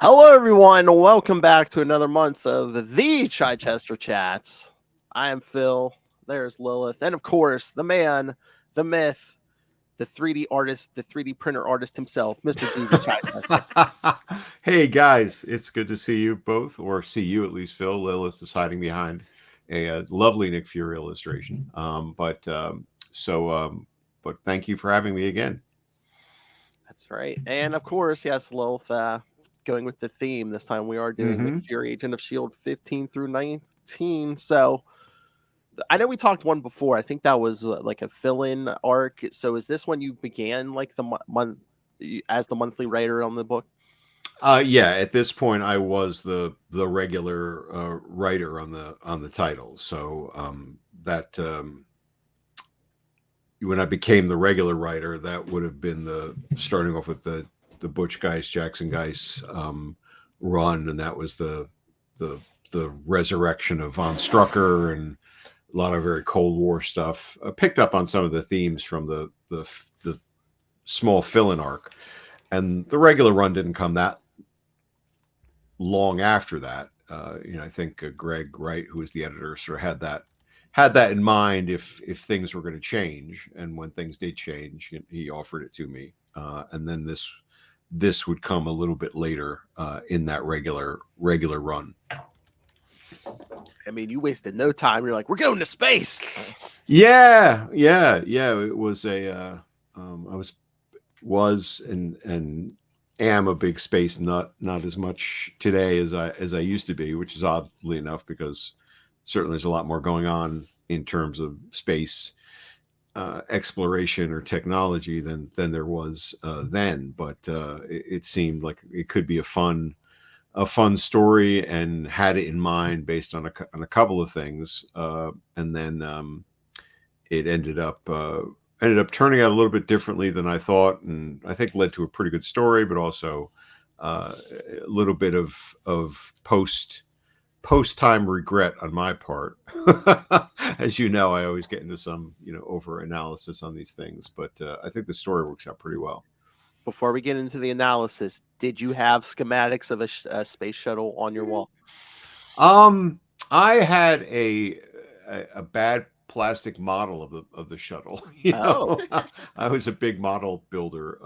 Hello, everyone. Welcome back to another month of the Chichester Chats. I am Phil. There's Lilith. And of course, the man, the myth, the 3D artist, the 3D printer artist himself, Mr. GV Chichester. Hey guys, it's good to see you both, or see you at least. Phil Lilith is hiding behind a lovely Nick Fury illustration. But thank you for having me again. That's right. And of course, yes, Lilith, going with the theme. This time we are doing Nick Mm-hmm. Fury, Agent of S.H.I.E.L.D. 15 through 19. So I know we talked one before. I think that was like a fill-in arc. So is this when you began like the month as the monthly writer on the book? Yeah, at this point, I was the regular writer on the title. So when I became the regular writer, that would have been the starting off with the Butch Guice, Jackson Guice run, and that was the the resurrection of Von Strucker and a lot of very Cold War stuff. Picked up on some of the themes from the small fill-in arc, and the regular run didn't come that long after that. I think Greg Wright, who was the editor, sort of had that in mind if things were going to change, and when things did change, he offered it to me, and then this would come a little bit later in that regular run. I mean, you wasted no time. You're like, we're going to space. Yeah. It was I was and am a big space nut. Not as much today as I used to be, which is oddly enough because certainly there's a lot more going on in terms of space exploration or technology than there was then. But it seemed like it could be a fun story, and had it in mind based on a couple of things, and then it ended up turning out a little bit differently than I thought, and I think led to a pretty good story, but also a little bit of post time regret on my part. As you know, I always get into some over analysis on these things, but I think the story works out pretty well. Before we get into the analysis, did you have schematics of a space shuttle on your wall? Um, I had a bad plastic model of the shuttle. Oh, I was a big model builder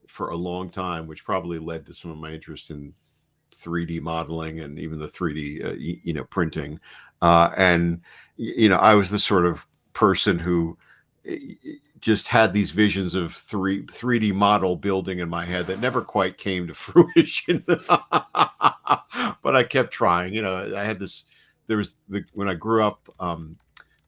for a long time, which probably led to some of my interest in 3D modeling and even the 3D printing. And I was the sort of person who just had these visions of 3D model building in my head that never quite came to fruition. But I kept trying. I had this. There was when I grew up.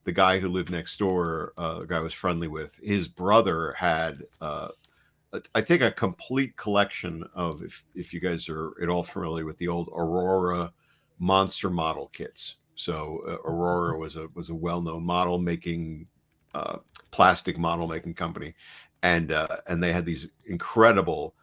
The guy who lived next door, the guy I was friendly with, his brother had I think a complete collection of, if you guys are at all familiar with the old Aurora monster model kits. So Aurora was a well-known model making plastic model making company, and they had these incredible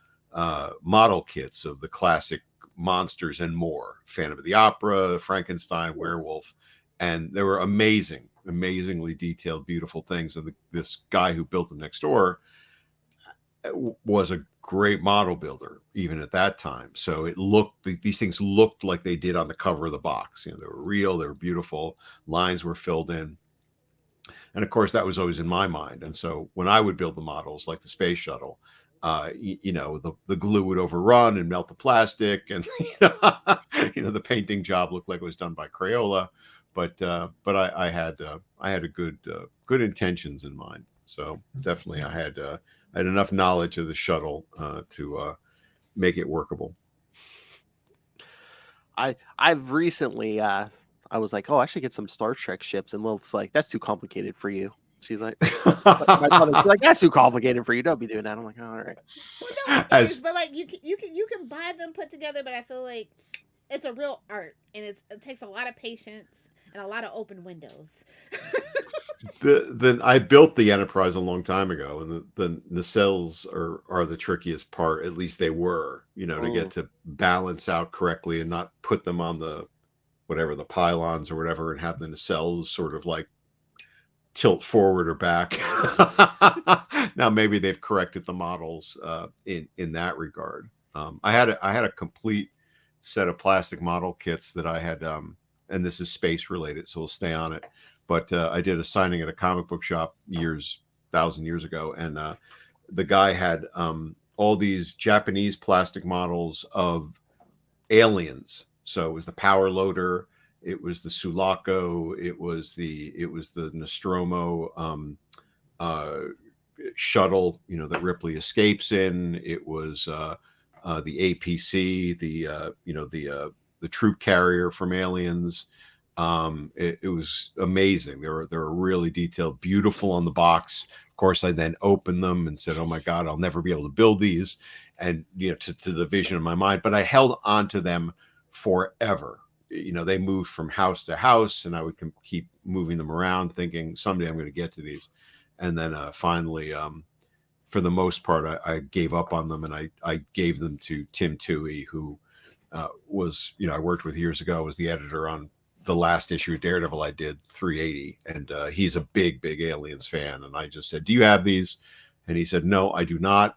model kits of the classic monsters and more: Phantom of the Opera, Frankenstein, Werewolf, and they were amazingly detailed, beautiful things. And this guy who built them next door was a great model builder even at that time. So these things looked like they did on the cover of the box. They were real, they were beautiful, lines were filled in, and of course that was always in my mind. And so when I would build the models like the space shuttle, the glue would overrun and melt the plastic, and the painting job looked like it was done by Crayola. But I had a good intentions in mind. So definitely I had enough knowledge of the shuttle to make it workable. I've recently I was like, oh, I should get some Star Trek ships, and Lilith's like, that's too complicated for you. She's like, my mother, she's like, that's too complicated for you. Don't be doing that. I'm like, oh, all right. Well, no, it is, As but like you can buy them put together, but I feel like it's a real art, and it takes a lot of patience and a lot of open windows. I built the Enterprise a long time ago, and the nacelles are the trickiest part. At least they were, to get Mm. to balance out correctly and not put them on the pylons or whatever, and have the nacelles sort of like tilt forward or back. Now maybe they've corrected the models in that regard. I had a complete set of plastic model kits that I had, and this is space related, so we'll stay on it. But I did a signing at a comic book shop thousand years ago, and the guy had all these Japanese plastic models of aliens. So it was the power loader, it was the Sulaco, it was the Nostromo uh, shuttle, that Ripley escapes in. It was the APC, the troop carrier from Aliens. It was amazing. They were really detailed, beautiful on the box. Of course, I then opened them and said, "Oh my God, I'll never be able to build these," and to the vision of my mind. But I held on to them forever. They moved from house to house, and I would keep moving them around, thinking someday I'm going to get to these. And then finally, for the most part, I gave up on them, and I gave them to Tim Toohey, who was, I worked with years ago, was the editor on the last issue of Daredevil I did, 380, and he's a big Aliens fan. And I just said, "Do you have these?" And he said, "No, I do not."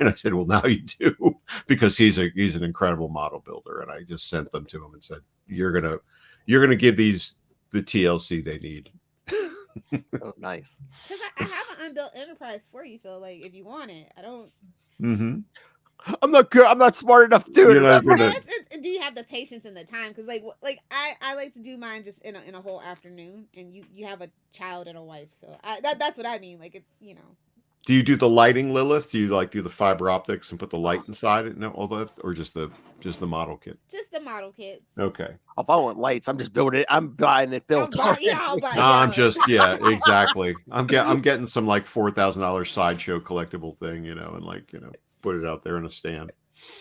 And I said, "Well, now you do," because he's an incredible model builder. And I just sent them to him and said, "You're gonna give these the TLC they need." Oh, nice. Because I have an unbuilt Enterprise for you, Phil. Like, if you want it, I don't. Mm-hmm. I'm not good. I'm not smart enough to do it. You're not I gonna. guess do you have the patience and the time? Because I like to do mine just in a whole afternoon, and you have a child and a wife, so that's what I mean. Like, Do you do the lighting, Lilith? Do you do the fiber optics and put the light inside it? No, all that, or just the model kit? just the model kits. Okay. If I want lights, I'm just building it. I'm buying it built. I'll buy. I'm Yeah. just exactly. I'm getting some like $4,000 sideshow collectible thing, and put it out there in a stand.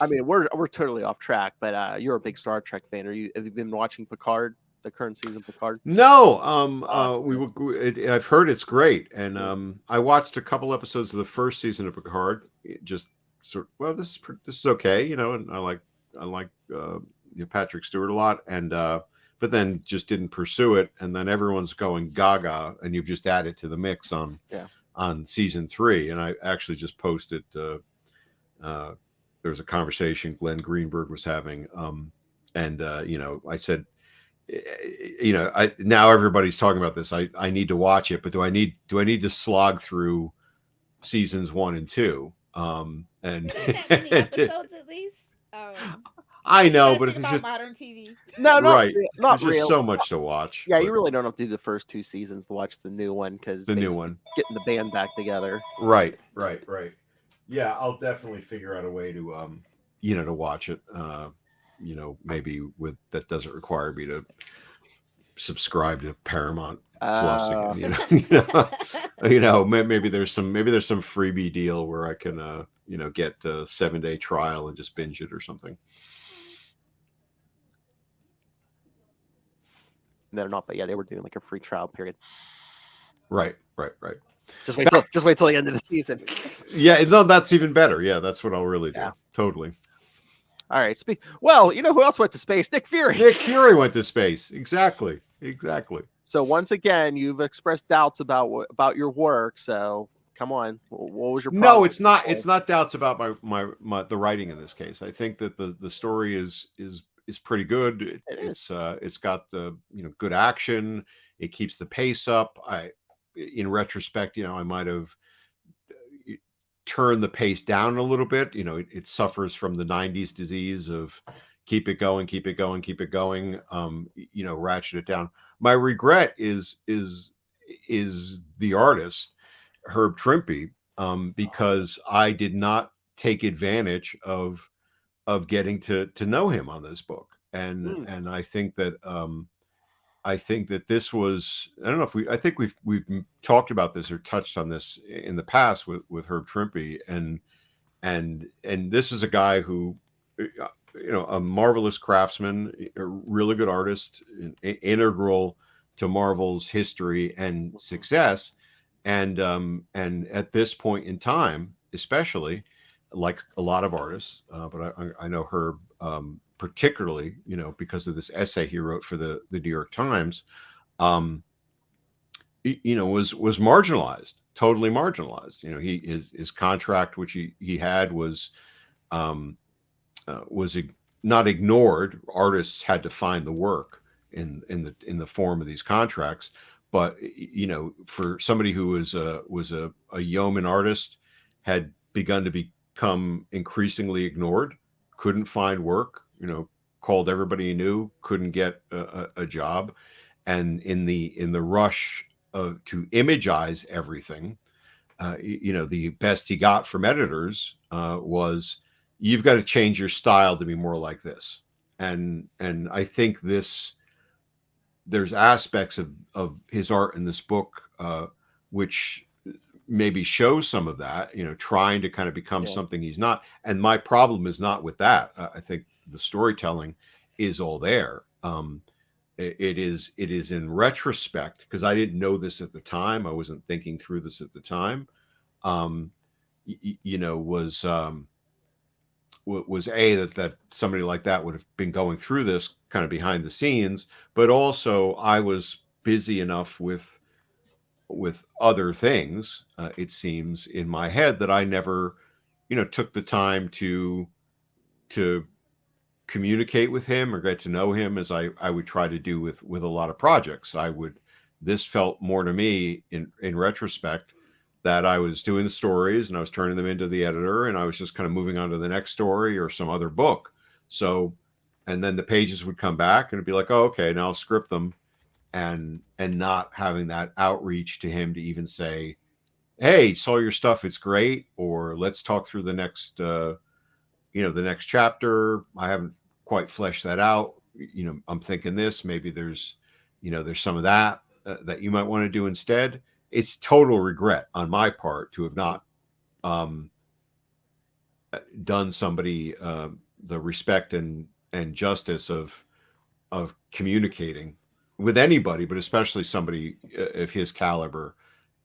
I mean, we're totally off track, but you're a big Star Trek fan. Have you been watching Picard, the current season of Picard? No, I've heard it's great, and I watched a couple episodes of the first season of Picard. Just well, this is okay, and I like Patrick Stewart a lot, and but then just didn't pursue it, and then everyone's going gaga, and you've just added to the mix on season 3, and I actually just posted. There was a conversation Glenn Greenberg was having, and I said, now everybody's talking about this. I need to watch it, but do I need to slog through seasons 1 and 2? And Not that many episodes, at least. I know, but it's about just modern TV. No, right. not There's just really. so much to watch. Yeah, but you really don't have to do the first 2 seasons to watch the new one because the new one, getting the band back together. right. Yeah, I'll definitely figure out a way to to watch it. Maybe with that doesn't require me to subscribe to Paramount Plus again. Maybe there's some freebie deal where I can get a 7-day trial and just binge it or something. They're not, but yeah, they were doing like a free trial period. Right. Just wait till the end of the season. Yeah, no, that's even better. Yeah, that's what I'll really do. Yeah. Totally. All right. Well, you know who else went to space? Nick Fury. Nick Fury went to space. Exactly. So once again, you've expressed doubts about your work. So come on, what was your problem? No, it's not. It's not doubts about my the writing in this case. I think that the story is pretty good. It's got the good action. It keeps the pace up. In retrospect, I might have turned the pace down a little bit. It suffers from the 90s disease of keep it going, ratchet it down. My regret is the artist, Herb Trimpe, because I did not take advantage of getting to know him on this book. And I think that this was, I don't know if I think we've talked about this or touched on this in the past with Herb Trimpe, and this is a guy who, a marvelous craftsman, a really good artist, integral to Marvel's history and success. And at this point in time, especially, like a lot of artists, but I know Herb, particularly, because of this essay he wrote for the New York Times, was marginalized, totally marginalized. His contract, which he had, was was not ignored. Artists had to find the work in the form of these contracts. But for somebody who was a yeoman artist, had begun to become increasingly ignored, couldn't find work. Called everybody he knew, couldn't get a job, and in the rush to imagize everything, the best he got from editors was, you've got to change your style to be more like this. And I think there's aspects of his art in this book which maybe shows some of that, trying to kind of become Yeah. something he's not. And my problem is not with that. I think the storytelling is all there. It is in retrospect, because I didn't know this at the time. I wasn't thinking through this at the time. um, was that somebody like that would have been going through this kind of behind the scenes, but also I was busy enough with other things, it seems, in my head, that I never took the time to communicate with him or get to know him as I would try to do with a lot of projects. This felt more to me in retrospect, that I was doing the stories and I was turning them into the editor, and I was just kind of moving on to the next story or some other book. So, and then the pages would come back and it'd be like, oh, okay, now I'll script them, and not having that outreach to him to even say, hey, saw your stuff, it's great, or let's talk through the next chapter. I haven't quite fleshed that out. I'm thinking this, maybe there's some of that that you might want to do instead. It's total regret on my part to have not um, done somebody the respect and justice of communicating with anybody, but especially somebody of his caliber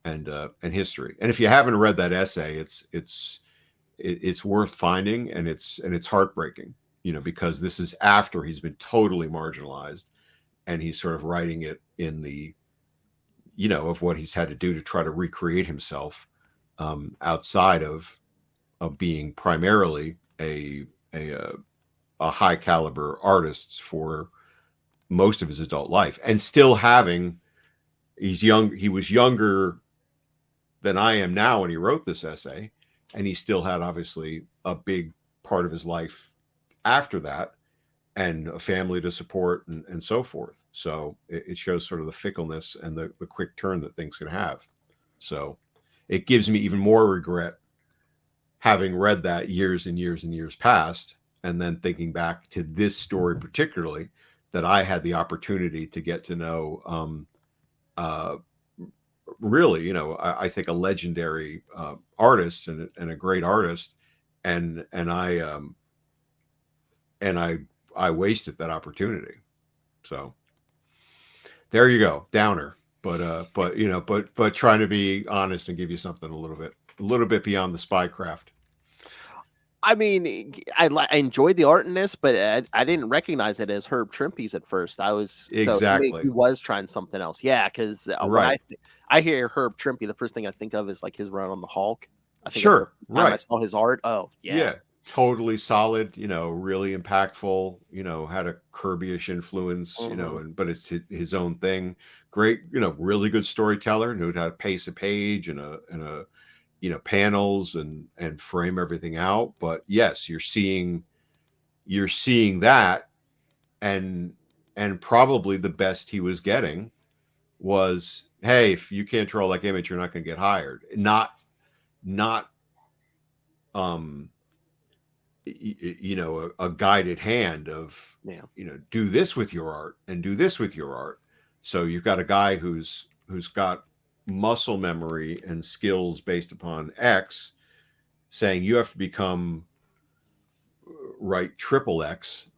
and history. And if you haven't read that essay, it's worth finding, and it's heartbreaking, because this is after he's been totally marginalized, and he's sort of writing it in the of what he's had to do to try to recreate himself, outside of being primarily a high caliber artist for most of his adult life, and still having he was younger than I am now when he wrote this essay, and he still had obviously a big part of his life after that, and a family to support, and so forth. So it shows sort of the fickleness and the quick turn that things can have. So it gives me even more regret, having read that years and years and years past, and then thinking back to this story particularly, that I had the opportunity to get to know, uh, really, I think a legendary artist, and a great artist, and I wasted that opportunity. So there you go, downer. But trying to be honest and give you something a little bit beyond the spycraft. I mean, I enjoyed the art in this, but I didn't recognize it as Herb Trimpe's at first. Maybe he Exactly. was trying something else. Yeah, because when Right. I hear Herb Trimpe, the first thing I think of is like his run on the Hulk. I think that's the Sure. first time I Right. saw his art. Oh yeah. Yeah. Totally solid, really impactful, had a Kirby-ish influence, Hmm. but it's his own thing. Great, really good storyteller, knew how to pace a page and a panels and frame everything out. But yes, you're seeing that, and probably the best he was getting was, hey, if you can't draw like image, you're not going to get hired. Not um a guided hand of, Yeah. do this with your art and do this with your art. So you've got a guy who's got muscle memory and skills based upon X, saying you have to become right triple X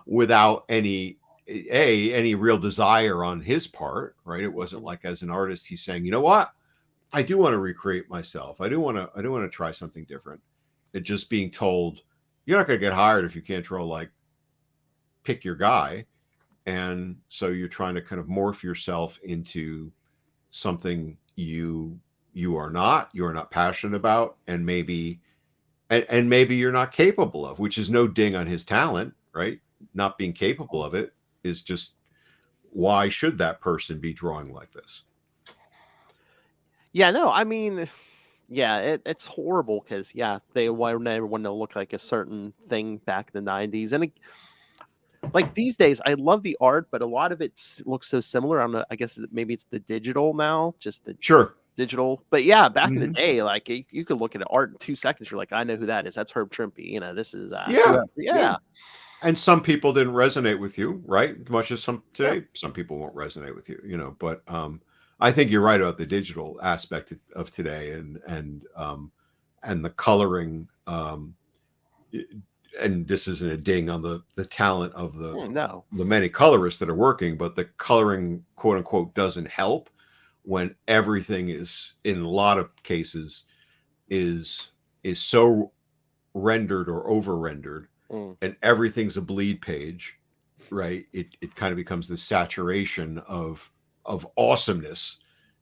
without any real desire on his part, right? It wasn't like, as an artist, he's saying, you know what, I do want to recreate myself. I do want to try something different. It just being told, you're not going to get hired if you can't draw like, pick your guy. And so you're trying to kind of morph yourself into something you are not passionate about, and maybe and maybe you're not capable of, which is no ding on his talent, right? Not being capable of it is just, why should that person be drawing like this? Yeah, no, I mean, yeah, it's horrible because yeah, they wanted everyone to look like a certain thing back in the '90s, and like these days, I love the art, but a lot of it looks so similar. I guess maybe it's the digital now, just the Sure. digital. But yeah, back in the Mhm. day, like you could look at art in 2 seconds. You're like, I know who that is. That's Herb Trimpe. You know, this is Yeah. yeah. And some people didn't resonate with you, right? Much as some Yeah. today, some people won't resonate with you, but I think you're right about the digital aspect of today, and the coloring, i- and this isn't a ding on the talent of No. the many colorists that are working, but the coloring, quote unquote, doesn't help when everything is, in a lot of cases, is so rendered or over rendered, Mm. and everything's a bleed page, right? It kind of becomes this saturation of awesomeness,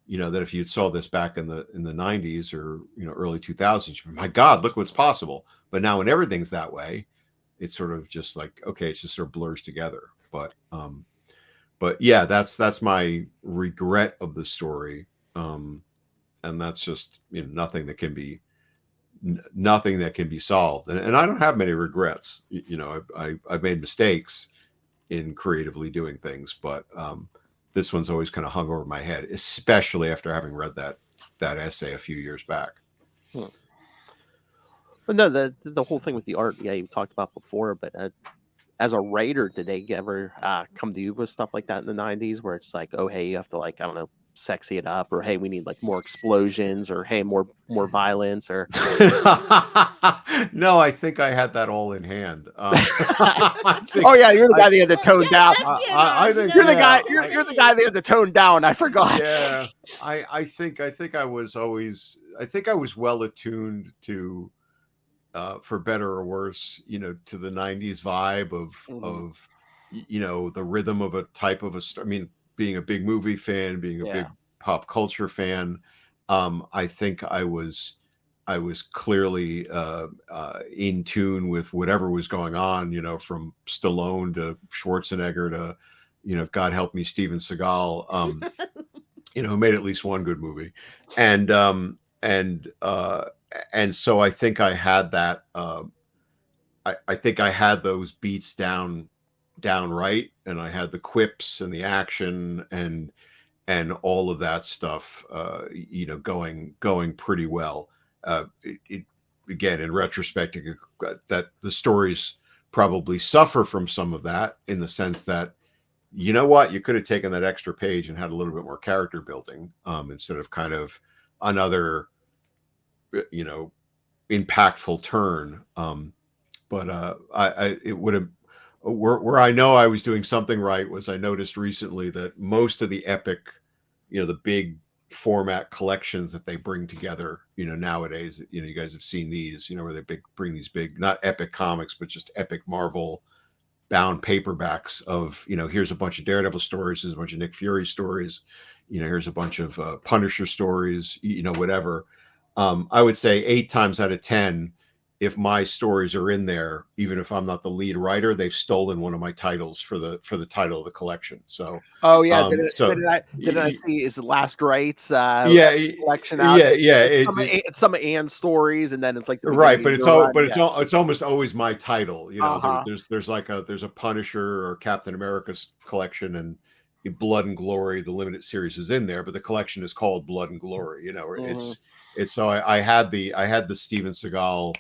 that if you saw this back in the 90s or early 2000s, my God, look what's possible. But now when everything's that way, it's sort of just like, okay, it's just sort of blurs together. But yeah, that's my regret of the story. And that's just nothing that can be nothing that can be solved, and I don't have many regrets. I've made mistakes in creatively doing things, but this one's always kind of hung over my head, especially after having read that essay a few years back. Hmm. But no, the whole thing with the art, yeah, you talked about before, but as a writer, did they ever come to you with stuff like that in the '90s, where it's like, oh, hey, you have to, like, I don't know, sexy it up, or hey, we need like more explosions, or hey, more violence, or No, I think I had that all in hand. oh yeah, you're the guy that had to tone down. I think, You're the guy. yeah, You're the guy that had to tone down. I forgot. yeah. I think I was always, I think I was well attuned to, for better or worse, to the '90s vibe Mhm. of the rhythm of a type of I mean, being a big movie fan, being a Yeah. big pop culture fan, I think I was clearly in tune with whatever was going on, from Stallone to Schwarzenegger to, God help me, Steven Seagal, who made at least one good movie, and and so I think I had that. I think I had those beats down right, and I had the quips and the action and all of that stuff, going pretty well. It again, in retrospect, that the stories probably suffer from some of that, in the sense that, what, you could have taken that extra page and had a little bit more character building, instead of kind of another, you know impactful turn. But I it would have, where I know I was doing something right was, I noticed recently that most of the epic, the big format collections that they bring together, nowadays, you guys have seen these, where they bring these big, not epic comics, but just epic Marvel bound paperbacks of, here's a bunch of Daredevil stories, here's a bunch of Nick Fury stories, here's a bunch of Punisher stories, whatever. I would say 8 times out of 10, if my stories are in there, even if I'm not the lead writer, they've stolen one of my titles for the title of the collection. So, Oh yeah, so did I see his Last Rights yeah, collection out? yeah, yeah. It's some of Anne's stories, and then it's like the Right, beginning but of your run. it's all, it's almost always my title. Uh-huh. There's a Punisher or Captain America's collection, and Blood and Glory, the limited series, is in there, but the collection is called Blood and Glory. Mhm. It's so I had the Steven Seagal,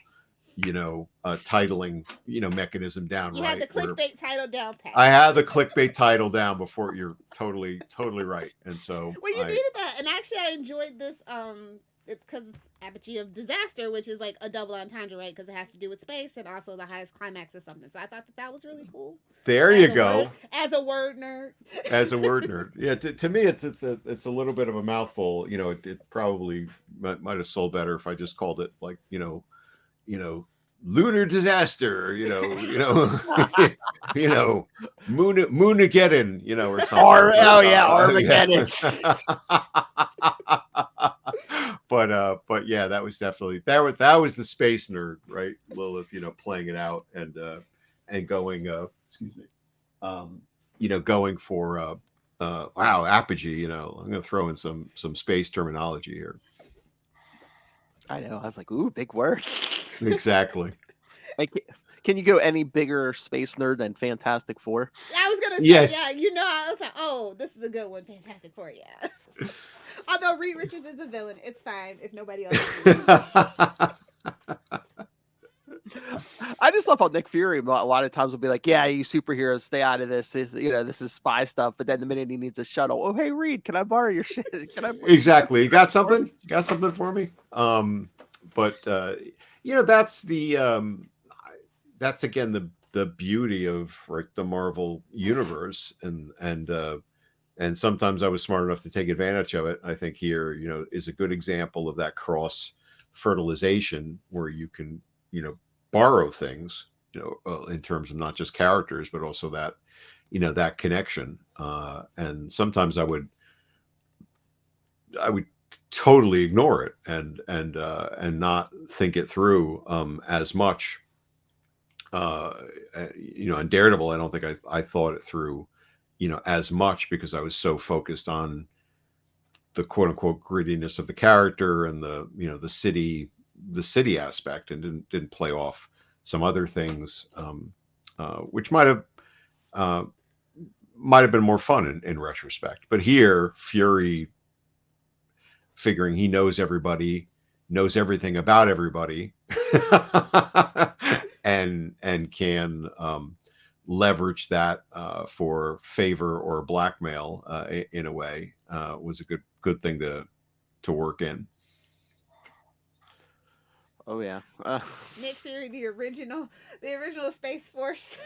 titling, mechanism down You right. had the clickbait title down pat. I had the clickbait title down before. You're totally right. And so, well, you needed that, and actually, I enjoyed this. It's because it's Apogee of Disaster, which is like a double entendre, right? Because it has to do with space and also the highest climax of something. So I thought that was really cool. There you go. As a word nerd. As a word nerd, yeah. To me, it's a little bit of a mouthful. It probably might have sold better if I just called it, like, lunar disaster. Moonageddon. Or something. Oh yeah, Armageddon. But yeah, that was definitely that was the space nerd, right? Lilith, playing it out and going, excuse me, um, going for wow, apogee. I'm going to throw in some space terminology here. I know. I was like, ooh, big word. Exactly. Like, can you go any bigger space nerd than Fantastic Four? I was gonna say, yeah, Yes. I was like, oh, this is a good one, Fantastic Four, yeah. Although Reed Richards is a villain, it's fine if nobody else agrees. I just love how Nick Fury a lot of times will be like, "Yeah, you superheroes, stay out of this. This is spy stuff." But then the minute he needs a shuttle, oh hey Reed, can I borrow your shit? Can I? Exactly. You got something? You got something for me? But that's again the beauty of, right, the Marvel universe, and sometimes I was smart enough to take advantage of it. I think here, is a good example of that cross fertilization where you can, borrow things, in terms of not just characters, but also that connection. And sometimes I would totally ignore it and not think it through as much. And Daredevil, I don't think I thought it through, as much, because I was so focused on the quote unquote grittiness of the character and the city aspect, and didn't play off some other things, which uh, might have been more fun in retrospect. But here, Fury, figuring he knows everybody, knows everything about everybody, and can leverage that for favor or blackmail, in a way, was a good thing to work in. Oh yeah. Nick Fury, the original Space Force.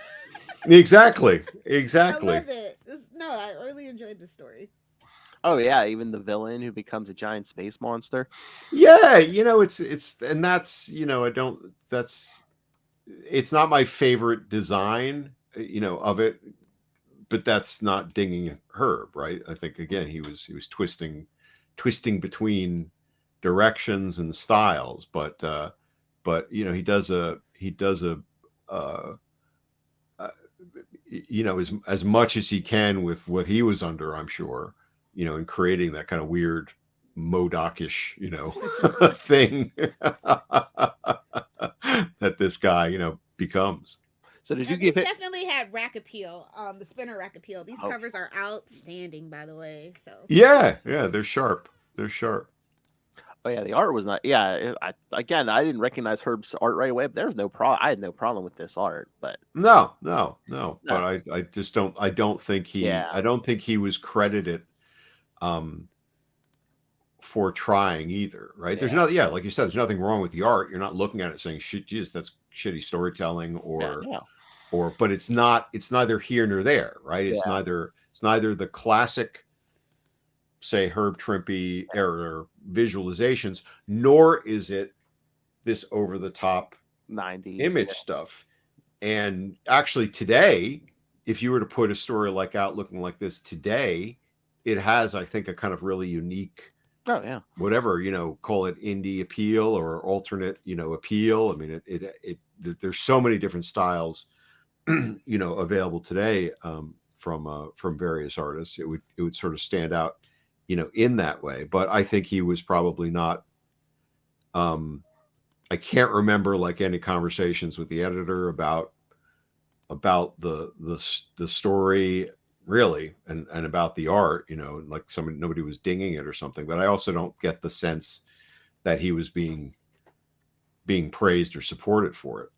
Exactly. I Exactly. love it. No, I really enjoyed this story. Oh yeah. Even the villain who becomes a giant space monster. Yeah, it's and that's, I don't that's it's not my favorite design, of it, but that's not dinging Herb, right? I think again he was twisting between directions and styles, but he does a uh, uh, as much as he can with what he was under, I'm sure, in creating that kind of weird Modocish, thing that this guy, becomes. So did you And give these it? definitely had rack appeal. The spinner rack appeal. These Oh, covers are outstanding, by the way. So Yeah, yeah, they're sharp. They're sharp. oh yeah. The art was not. Yeah. Again, I didn't recognize Herb's art right away. But there was no problem. I had no problem with this art. But No, no, no. no. But I just don't. Yeah. I don't think he was credited um, for trying either. Right? There's Yeah. no. Yeah, like you said, there's nothing wrong with the art. You're not looking at it saying, "Shit, geez, that's shitty storytelling," Yeah. or No. but it's not. It's neither here nor there. Right? It's Yeah. neither. It's neither the classic, say, Herb Trimpe era visualizations, nor is it this over the top 90s. image stuff. And actually, today, if you were to put a story like out looking like this today, it has, I think, a kind of really unique, Oh yeah. whatever, call it indie appeal or alternate, appeal. I mean, there's so many different styles, available today, from various artists. It would sort of stand out, in that way. But I think he was probably not. I can't remember like any conversations with the editor about the story, really, and about the art, like nobody was dinging it or something. But I also don't get the sense that he was being praised or supported for it.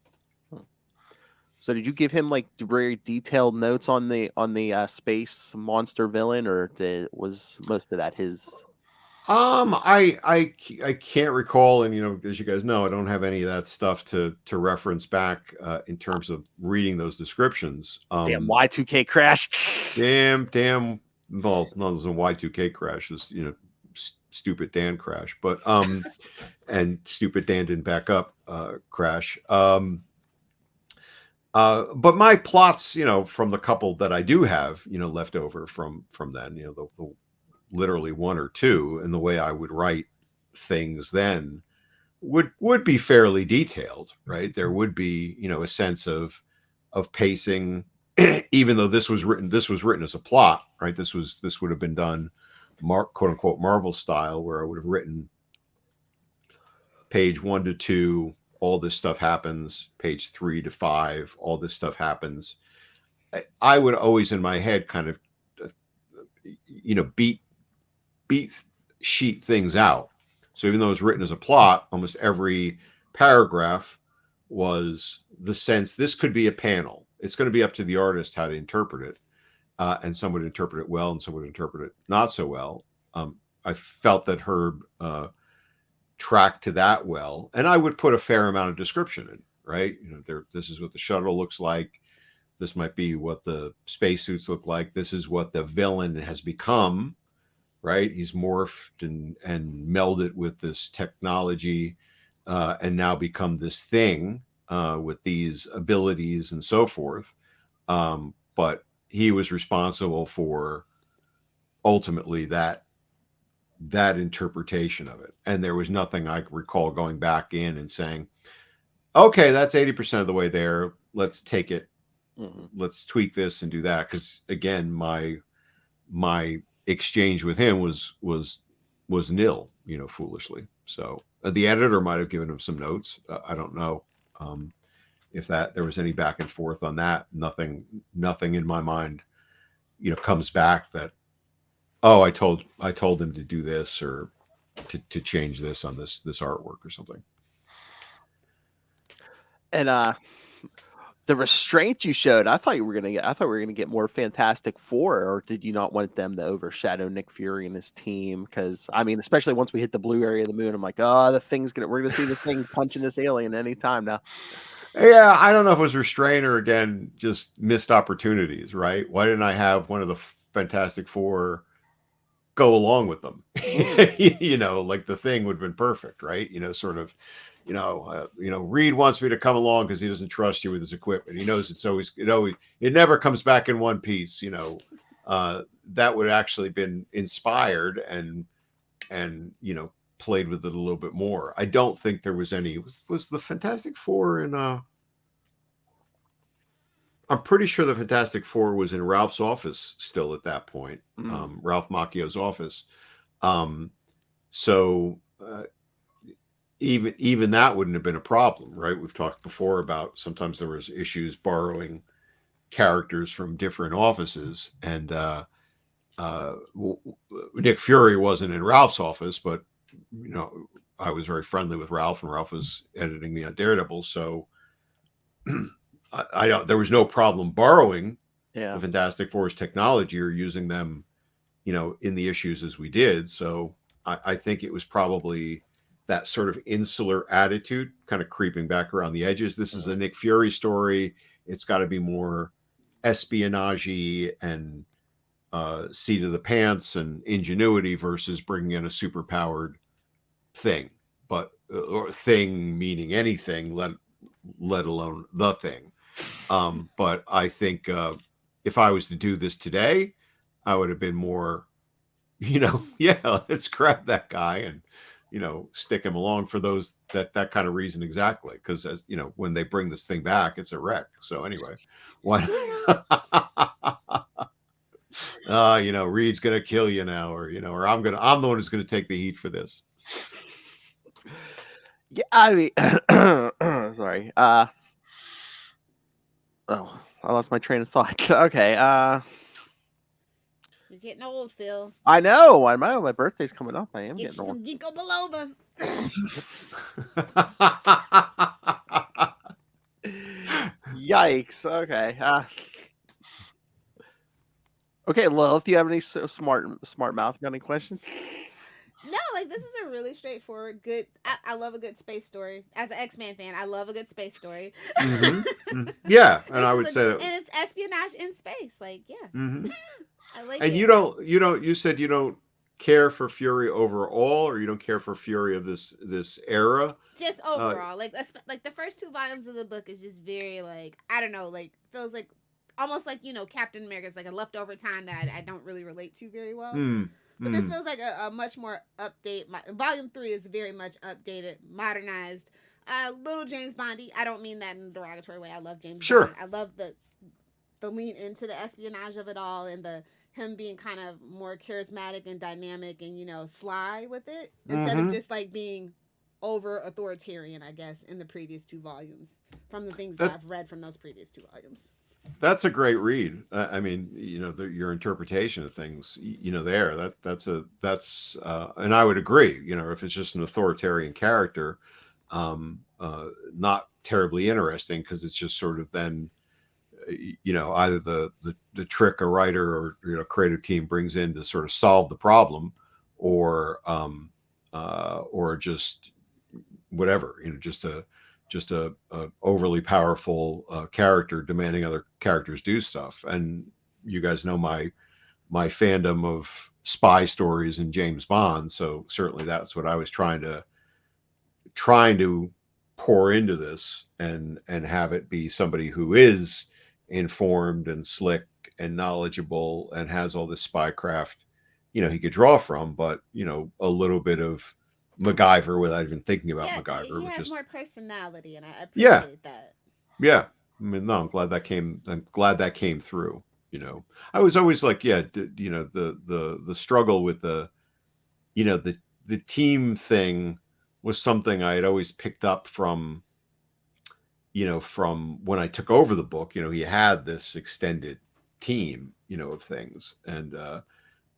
So did you give him like very detailed notes on the space monster villain, or was most of that his? I can't recall, and as you guys know, I don't have any of that stuff to reference back, in terms of reading those descriptions. Damn Y2K crash. Damn. Well, no, there's a Y2K crash. Is stupid Dan crash, but and stupid Dan didn't back up, crash. But my plots, from the couple that I do have, left over from then, the literally one or two, and the way I would write things then would be fairly detailed, right? There would be, a sense of pacing, even though this was written as a plot, right? This would have been done, quote unquote Marvel style, where I would have written page 1 to 2, all this stuff happens. Page 3 to 5, all this stuff happens. I would always in my head kind of, uh, beat sheet things out. So even though it was written as a plot, almost every paragraph was the sense this could be a panel. It's going to be up to the artist how to interpret it, and some would interpret it well, and some would interpret it not so well. I felt that Herb tracked to that well, and I would put a fair amount of description in. Right, this is what the shuttle looks like. This might be what the spacesuits look like. This is what the villain has become. Right, he's morphed and melded with this technology, and now become this thing, with these abilities and so forth. But he was responsible for ultimately that interpretation of it, and there was nothing I recall going back in and saying, okay, that's 80% of the way there, let's take it, let's tweak this and do that. Because again, my exchange with him was nil, foolishly. So the editor might have given him some notes. I don't know, if that there was any back and forth on that. Nothing in my mind, comes back that, oh, I told him to do this, or to change this on this artwork or something. And the restraint you showed, I thought we were gonna get more Fantastic Four, or did you not want them to overshadow Nick Fury and his team? Because I mean, especially once we hit the blue area of the moon, I'm like, oh, we're gonna see the thing punching this alien anytime now. Yeah, I don't know if it was restraint or again just missed opportunities. Right? Why didn't I have one of the Fantastic Four go along with them? Like the Thing would have been perfect, right? Sort of, Reed wants me to come along because he doesn't trust you with his equipment. He knows it's always, it never comes back in one piece. That would actually been inspired and played with it a little bit more. I don't think there was any. Was the Fantastic Four in? I'm pretty sure the Fantastic Four was in Ralph's office still at that point. Ralph Macchio's office. Um, so. Even that wouldn't have been a problem, right? We've talked before about sometimes there was issues borrowing characters from different offices, and Nick Fury wasn't in Ralph's office, but I was very friendly with Ralph, and Ralph was editing me on Daredevil, so I don't. There was no problem borrowing the Fantastic Four's technology or using them, in the issues as we did. So I think it was probably that sort of insular attitude kind of creeping back around the edges. This is a Nick Fury story. It's got to be more espionage and seat of the pants and ingenuity versus bringing in a superpowered thing, but or thing meaning anything, let alone the Thing. But I think if I was to do this today, I would have been more, yeah, let's grab that guy and stick him along for that kind of reason. Exactly. Because as when they bring this thing back, it's a wreck. So anyway, why Reed's gonna kill you now, or I'm the one who's gonna take the heat for this. Yeah, I mean, sorry. Oh, I lost my train of thought. Okay. You're getting old, Phil. I know. My birthday's coming up. I am Get getting you old. some ginkgo biloba. Yikes. Okay. Okay, Lilith, do you have any smart mouth? Got any questions? No, like this is a really straightforward, good. I love a good space story. As an X-Men fan, I love a good space story. Yeah, and I would say that, and it's espionage in space. Like, yeah, I like and it. you said you don't care for Fury overall, or you don't care for Fury of this era. Just overall, like the first 2 volumes of the book is just very like I don't know, like feels like almost like Captain America's like a leftover time that I don't really relate to very well. But this Mm. feels like a much more update. Volume 3 is very much updated, modernized. Little James Bondy. I don't mean that in a derogatory way. I love James Sure. Bond. I love the lean into the espionage of it all, and the him being kind of more charismatic and dynamic and sly with it, instead of Mm-hmm. just like being over authoritarian, I guess, in the previous 2 volumes, from the things that That I've read from those previous 2 volumes. that's a great read. I mean, your interpretation of things, there and I would agree. If it's just an authoritarian character, not terribly interesting because it's just sort of then, either the trick a writer or creative team brings in to sort of solve the problem, or just whatever, just a overly powerful character demanding other characters do stuff. And you guys know my fandom of spy stories and James Bond, so certainly that's what I was trying to pour into this, and have it be somebody who is informed and slick and knowledgeable and has all this spycraft he could draw from, but a little bit of MacGyver without even thinking about Yeah, MacGyver, he which has is more personality, and I yeah, appreciate that. yeah. I mean, no, I'm glad that came through. I was always like, yeah, the struggle with the team thing was something I had always picked up from when I took over the book. He had this extended team, of things. And,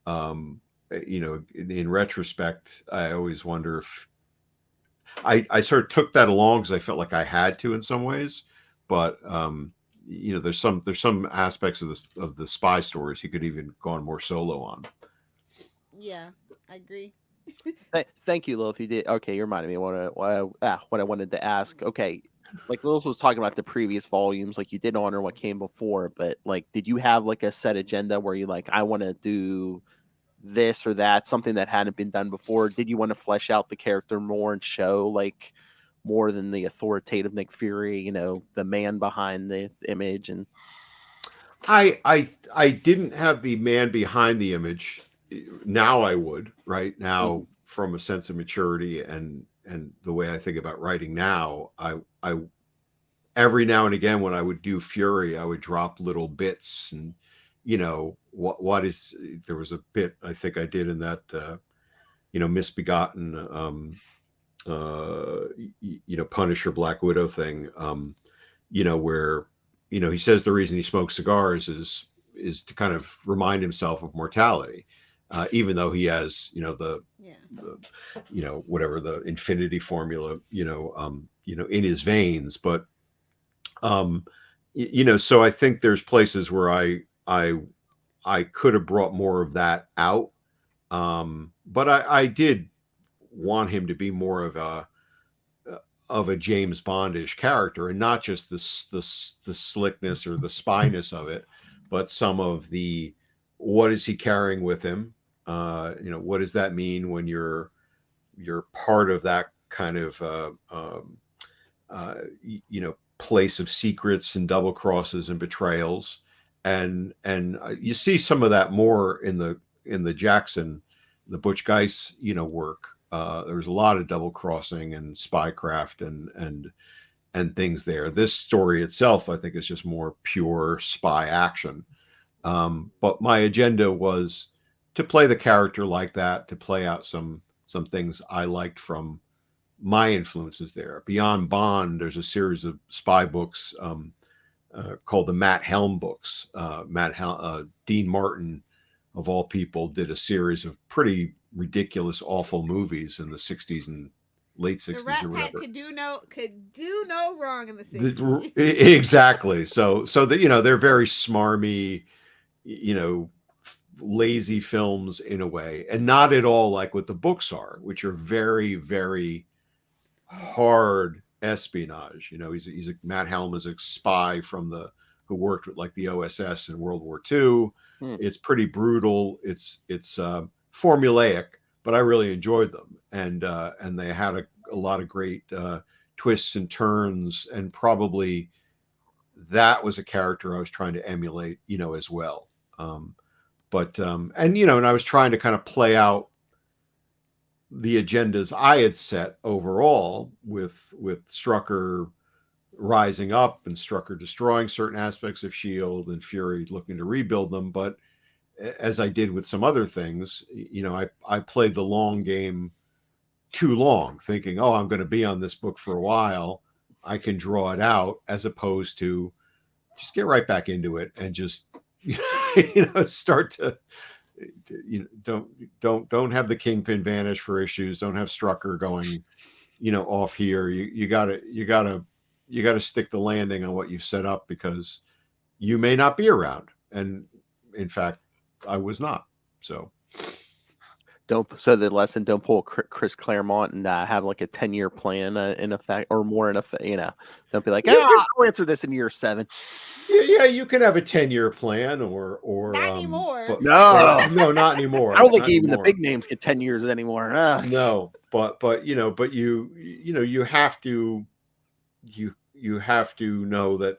um, in retrospect, I always wonder if I sort of took that along because I felt like I had to in some ways. But, there's some aspects of the spy stories he could even gone more solo on. Yeah, I agree. Thank you, Lilith. You did okay. You reminded me of what I wanted to ask. Okay, like Lilith was talking about the previous volumes, like you did honor what came before, but like, did you have like a set agenda where you like, I want to do this or that, something that hadn't been done before? Did you want to flesh out the character more and show like more than the authoritative Nick Fury, the man behind the image? And I didn't have the man behind the image. Now I would, right now, Mhm. from a sense of maturity and the way I think about writing now, I every now and again when I would do Fury, I would drop little bits. And what is there was a bit I think I did in that misbegotten Punisher Black Widow thing, where he says the reason he smokes cigars is to kind of remind himself of mortality, even though he has Yeah. the whatever the infinity formula in his veins. But so I think there's places where I could have brought more of that out, but I did want him to be more of a James Bondish character, and not just the slickness or the spyness of it, but some of the what is he carrying with him? What does that mean when you're part of that kind of place of secrets and double crosses and betrayals, and you see some of that more in the Jackson, the Butch Geis work. There was a lot of double crossing and spycraft and things there. This story itself, I think, is just more pure spy action. But my agenda was to play the character like that, to play out some things I liked from my influences there. Beyond Bond, there's a series of spy books called the Matt Helm books. Dean Martin, of all people, did a series of pretty ridiculous, awful movies in the '60s and late The '60s or Rat Pack whatever. could do no wrong in the '60s. Exactly. So that they're very smarmy, you know, lazy films in a way, and not at all like what the books are, which are very, very hard espionage. He's a Matt Helm is a spy from the who worked with like the OSS in World War II. Hmm. It's pretty brutal. It's formulaic, but I really enjoyed them, and they had a lot of great twists and turns, and probably that was a character I was trying to emulate, as well. Um, and and I was trying to kind of play out the agendas I had set overall with Strucker rising up and Strucker destroying certain aspects of Shield and Fury looking to rebuild them. But as I did with some other things, I played the long game too long, thinking, oh, I'm going to be on this book for a while. I can draw it out, as opposed to just get right back into it and just start to don't have the Kingpin vanish for issues. Don't have Strucker going off here. You gotta stick the landing on what you've set up, because you may not be around. And in fact, I was not. So So the lesson: don't pull Chris Claremont and have like a 10-year plan in effect, or more in effect. Don't be like, I'll answer this in year 7. Yeah, you can have a 10-year plan, or not anymore. No, not anymore. I don't think even the big names get 10 years anymore. No, but you have to know that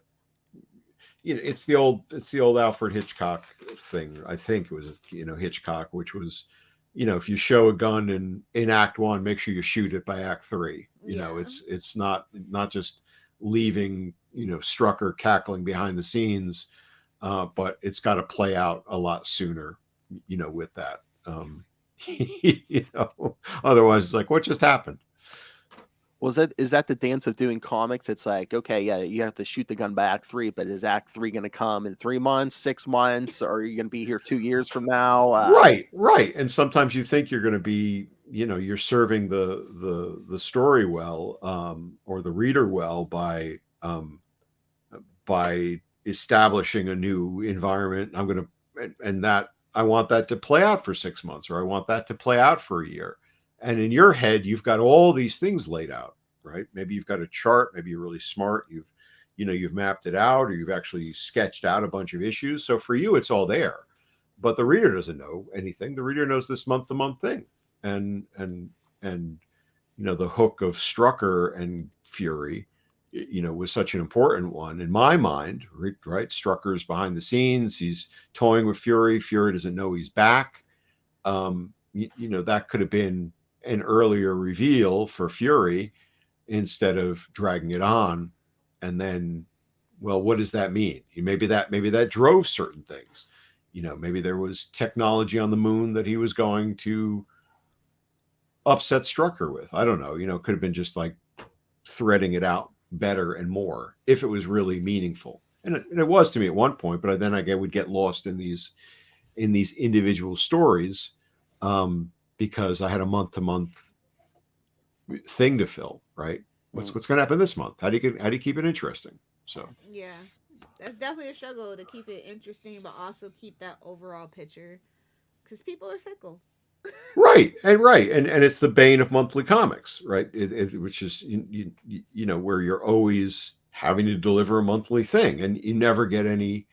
it's the old Alfred Hitchcock thing. I think it was Hitchcock, which was if you show a gun in Act 1, make sure you shoot it by Act 3. It's not just leaving Strucker cackling behind the scenes, but it's got to play out a lot sooner with that. Otherwise it's like, what just happened? Is that the dance of doing comics? It's like, okay, yeah, you have to shoot the gun by Act 3, but is Act 3 going to come in 3 months, 6 months, or are you going to be here 2 years from now? Right. And sometimes you think you're going to be, you're serving the story well, or the reader well by establishing a new environment. And that I want that to play out for 6 months, or I want that to play out for a year. And in your head, you've got all these things laid out, right? Maybe you've got a chart. Maybe you're really smart. You've mapped it out, or you've actually sketched out a bunch of issues. So for you, it's all there. But the reader doesn't know anything. The reader knows this month-to-month thing, and the hook of Strucker and Fury, was such an important one in my mind, right? Strucker's behind the scenes. He's toying with Fury. Fury doesn't know he's back. That could have been an earlier reveal for Fury instead of dragging it on. And then, well, what does that mean? Maybe that drove certain things. Maybe there was technology on the moon that he was going to upset Strucker with. I don't know. It could have been just like threading it out better and more if it was really meaningful. And it was to me at one point, but then I would get lost in these individual stories, because I had a month-to-month thing to fill, right? What's going to happen this month? How do you keep it interesting? So yeah, that's definitely a struggle to keep it interesting, but also keep that overall picture, because people are fickle. Right, and it's the bane of monthly comics, right? Which is where you're always having to deliver a monthly thing, and you never get any.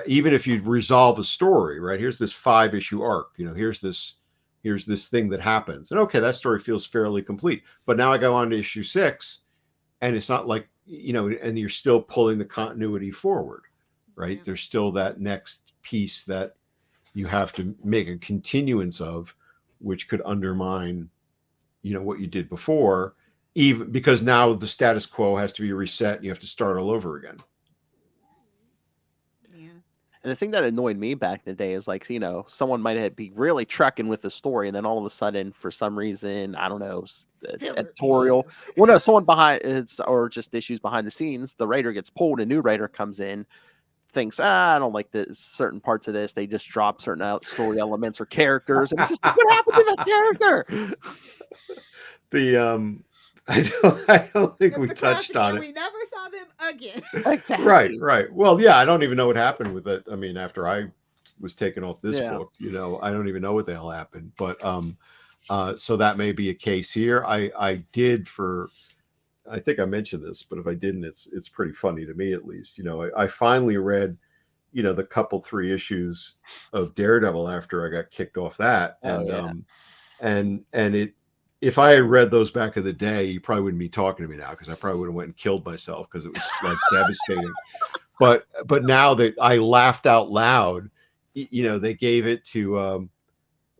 Even if you resolve a story, right? Here's this 5-issue arc. Here's this thing that happens, and okay, that story feels fairly complete. But now I go on to issue 6, and it's not like and you're still pulling the continuity forward, right? Yeah. There's still that next piece that you have to make a continuance of, which could undermine, what you did before, even because now the status quo has to be reset and you have to start all over again. And the thing that annoyed me back in the day is like, someone might be really trekking with the story, and then all of a sudden, for some reason, I don't know, editorial. Well, no, someone behind it's, or just issues behind the scenes, the writer gets pulled, a new writer comes in, thinks, I don't like the certain parts of this. They just drop certain story elements or characters, and it's just like, what happened to that character? I don't think we touched on it. We never saw them again. Exactly. Right. Well, yeah, I don't even know what happened with it. I mean, after I was taken off this book, I don't even know what the hell happened. But so that may be a case here. I think I mentioned this, but if I didn't, it's pretty funny to me, at least. I finally read, the couple 3 issues of Daredevil after I got kicked off that, and it. If I had read those back in the day, you probably wouldn't be talking to me now, because I probably would have went and killed myself, because it was like devastating. But now that I laughed out loud they gave it to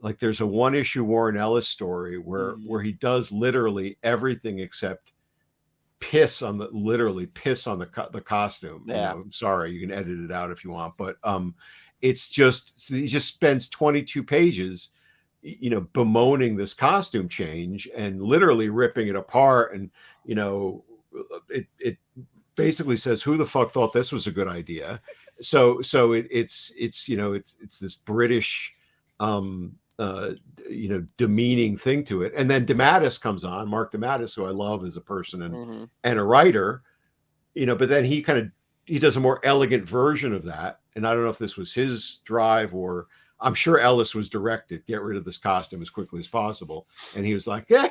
like there's a one issue Warren Ellis story where he does literally everything except literally piss on the costume. I'm sorry, you can edit it out if you want, but it's just he just spends 22 pages bemoaning this costume change and literally ripping it apart. And it basically says, who the fuck thought this was a good idea? So it's this British demeaning thing to it. And then DeMatteis comes on, Mark DeMatteis, who I love as a person and a writer, but then he does a more elegant version of that. And I don't know if this was his drive, or I'm sure Ellis was directed, get rid of this costume as quickly as possible. And he was like, yeah,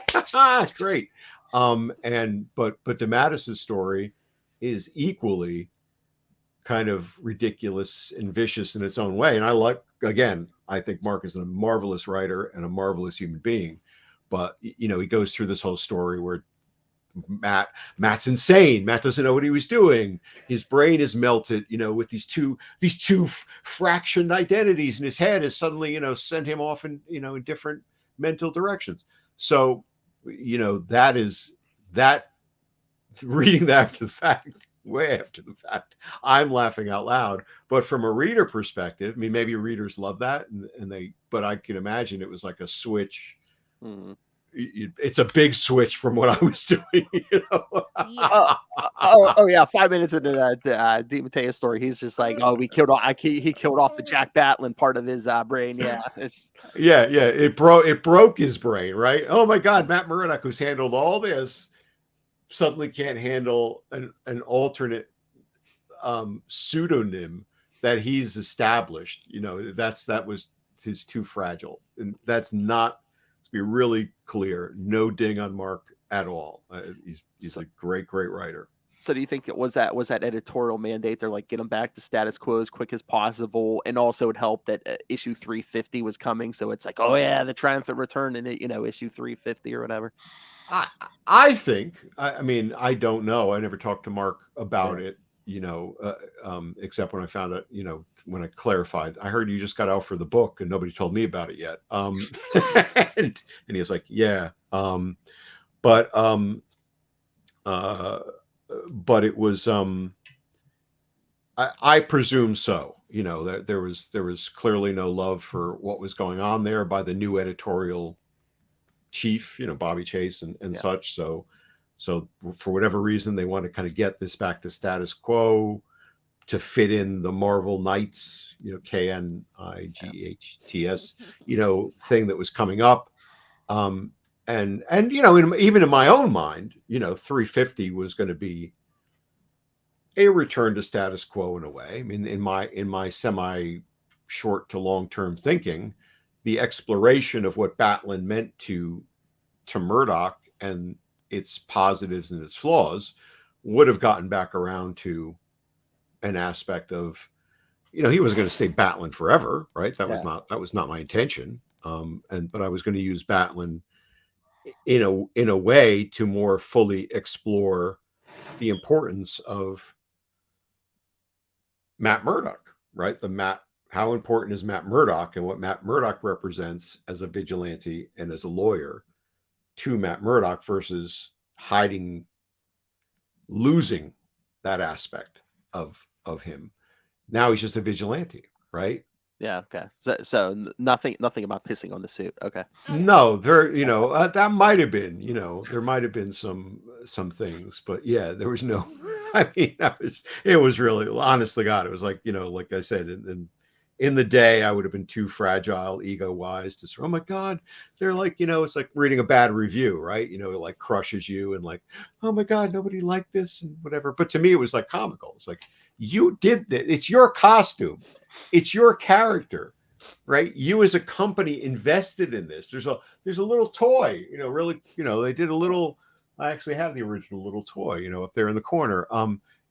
great. But DeMatteis's story is equally kind of ridiculous and vicious in its own way. And I think Mark is a marvelous writer and a marvelous human being. But, he goes through this whole story where Matt's insane. Matt doesn't know what he was doing. His brain is melted, with these two fractioned identities, and his head is suddenly, sent him off in different mental directions. So, that reading that after the fact, way after the fact, I'm laughing out loud. But from a reader perspective, I mean, maybe readers love that, but I can imagine it was like a switch. It's a big switch from what I was doing. Yeah. 5 minutes into that DeMatteis story, he's just like, oh, he killed off the Jack Batlin part of his brain. Yeah, it broke his brain, right? Oh my God, Matt Murdock, who's handled all this, suddenly can't handle an alternate pseudonym that he's established. That was his too fragile, and that's not. To be really clear, no ding on Mark at all. He's a great writer. So do you think it was that editorial mandate? They're like, get him back to status quo as quick as possible, and also it helped that issue 350 was coming. So it's like, oh yeah, the triumphant return in issue 350 or whatever. I think. I mean, I don't know. I never talked to Mark about it. Except when I found out, when I clarified, I heard you just got out for the book and nobody told me about it yet. And he was like, yeah. But it was, I presume so, that there was clearly no love for what was going on there by the new editorial chief, Bobby Chase and such. So for whatever reason, they want to kind of get this back to status quo to fit in the Marvel Knights, KNIGHTS, thing that was coming up. And even in my own mind, 350 was going to be a return to status quo in a way. I mean, in my semi short to long term thinking, the exploration of what Batlin meant to Murdoch and its positives and its flaws would have gotten back around to an aspect of, he wasn't going to stay Batlin forever, right? That was not my intention. But I was going to use Batlin in a way to more fully explore the importance of Matt Murdock, right? How important is Matt Murdock and what Matt Murdock represents as a vigilante and as a lawyer to Matt Murdock versus losing that aspect of him. Now he's just a vigilante, right? Yeah. Okay. So nothing about pissing on the suit. Okay. No, there, that might have been, there might have been some things, but yeah, there was no. I mean, it was really, honest to God, it was like, like I said, in the day, I would have been too fragile, ego-wise, to say, oh my God, they're like, it's like reading a bad review, right? It like crushes you and like, oh my God, nobody liked this and whatever. But to me, it was like comical. It's like, you did this. It's your costume. It's your character, right? You as a company invested in this. There's a little toy, really, they did a little, I actually have the original little toy, up there in the corner.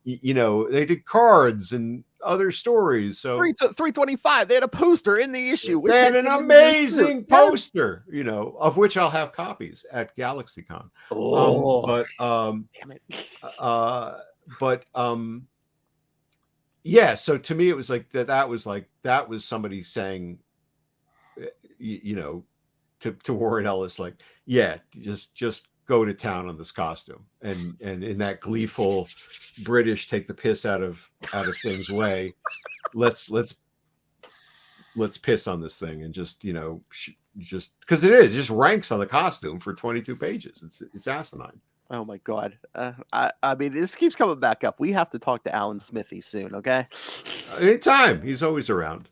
They did cards and other stories. So 325, they had a poster in the issue. They had an amazing poster, of which I'll have copies at GalaxyCon. Damn it. yeah. So to me, it was like that was somebody saying, you know, to Warren Ellis, like, yeah, just go to town on this costume, and in that gleeful British take the piss out of things way, let's let's let's piss on this thing and just just because it just ranks on the costume for 22 pages. It's asinine. Oh my god. I mean, this keeps coming back up. We have to talk to Alan Smithy soon, okay? Anytime, he's always around.